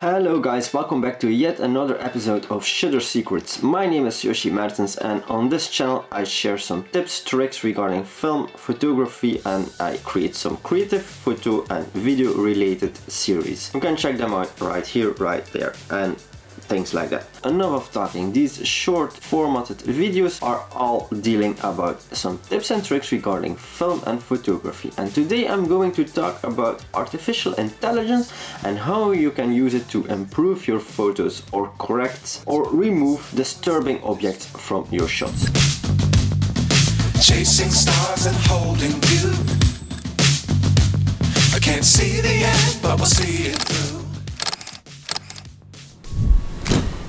Hello guys, welcome back to yet another episode of Shutter Secrets. My name is Yoshi Mertens and on this channel I share some tips, tricks regarding film, photography, and I create some creative photo and video related series. You can check them out right here, right there, and things like that. Enough of talking. These short formatted videos are all dealing about some tips and tricks regarding film and photography, and today I'm going to talk about artificial intelligence and how you can use it to improve your photos or correct or remove disturbing objects from your shots. Chasing stars and holding you. I can't see the end, but we'll see it through.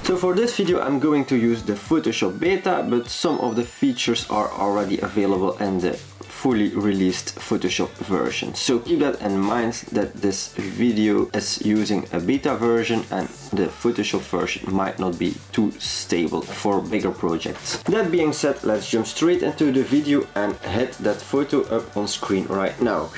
So for this video I'm going to use the Photoshop beta, but some of the features are already available in the fully released Photoshop version. So keep that in mind that this video is using a beta version and the Photoshop version might not be too stable for bigger projects. That being said, let's jump straight into the video and hit that photo up on screen right now.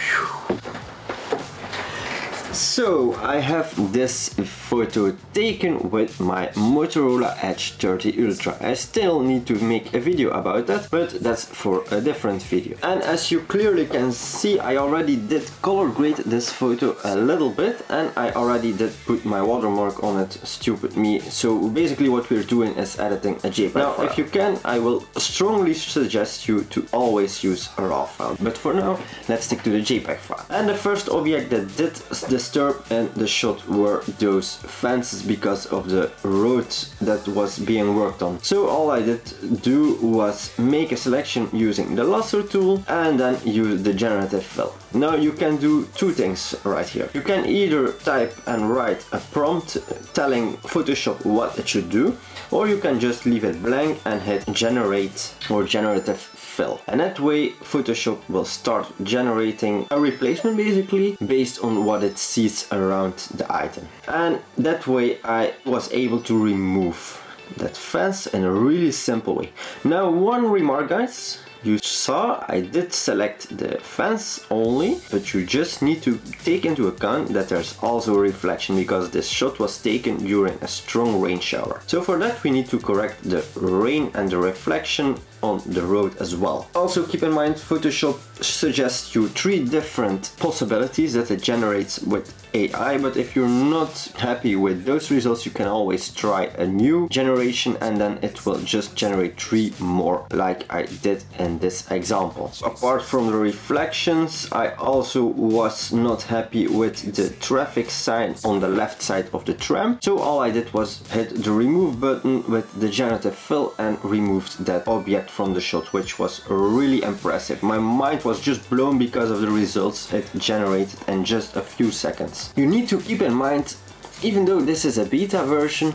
So I have this photo taken with my Motorola Edge 30 Ultra. I still need to make a video about that, but that's for a different video. And as you clearly can see, I already did color grade this photo a little bit and I already did put my watermark on it, stupid me. So basically what we're doing is editing a JPEG file. Now if you can, I will strongly suggest you to always use a RAW file. But for now, let's stick to the JPEG file. And the first object that did disturb in the shot were those fences because of the road that was being worked on. So all I did do was make a selection using the lasso tool and then use the generative fill. Now you can do two things right here. You can either type and write a prompt telling Photoshop what it should do, or you can just leave it blank and hit generate or generative fill. And that way Photoshop will start generating a replacement basically based on what it sees around the item. And that way I was able to remove that fence in a really simple way. Now one remark guys, you saw I did select the fence only, but you just need to take into account that there's also a reflection because this shot was taken during a strong rain shower. So for that we need to correct the rain and the reflection on the road as well. Also keep in mind Photoshop suggests you 3 different possibilities that it generates with AI, but if you're not happy with those results you can always try a new generation and then it will just generate 3 more like I did in this example. Apart from the reflections, I also was not happy with the traffic sign on the left side of the tram, so all I did was hit the remove button with the generative fill and removed that object from the shot, which was really impressive. My mind was just blown because of the results it generated in just a few seconds. You need to keep in mind, even though this is a beta version,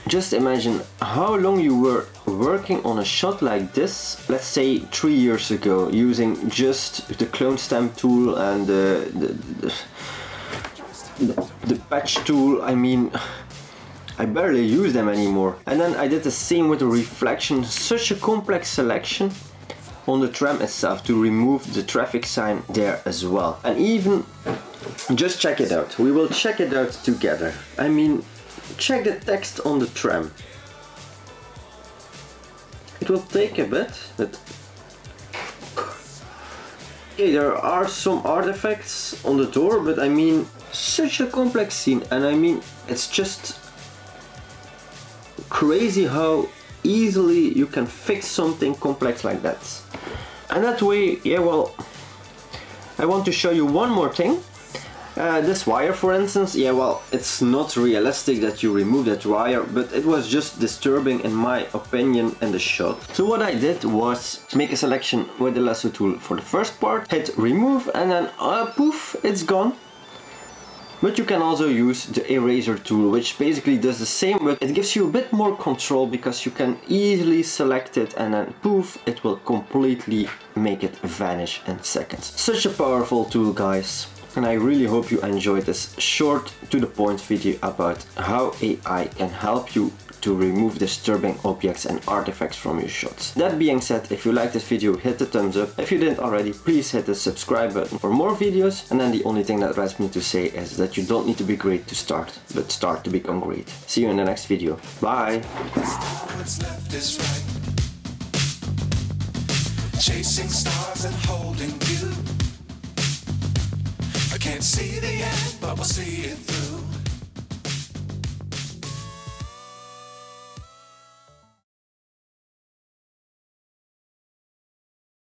just imagine how long you were working on a shot like this, let's say 3 years ago, using just the clone stamp tool and the patch tool. I mean, I barely use them anymore. And then I did the same with the reflection, such a complex selection on the tram itself to remove the traffic sign there as well. And even, just check it out, we will check it out together. I mean, check the text on the tram. It will take a bit, but okay, there are some artifacts on the door, but I mean, such a complex scene, and I mean, it's just crazy how easily you can fix something complex like that. And that way, yeah, well, I want to show you one more thing. This wire, for instance, yeah, well, it's not realistic that you remove that wire, but it was just disturbing in my opinion in the shot. So what I did was make a selection with the lasso tool for the first part, hit remove, and then poof, it's gone. But you can also use the eraser tool, which basically does the same, but it gives you a bit more control because you can easily select it and then poof, it will completely make it vanish in seconds. Such a powerful tool, guys. And I really hope you enjoyed this short to the point video about how AI can help you to remove disturbing objects and artifacts from your shots. That being said, if you like this video, hit the thumbs up. If you didn't already, please hit the subscribe button for more videos. And then the only thing that rests me to say is that you don't need to be great to start, but start to become great. See you in the next video. Bye! What's left is right. Chasing stars and holding you. I can't see the end, but we'll see it through.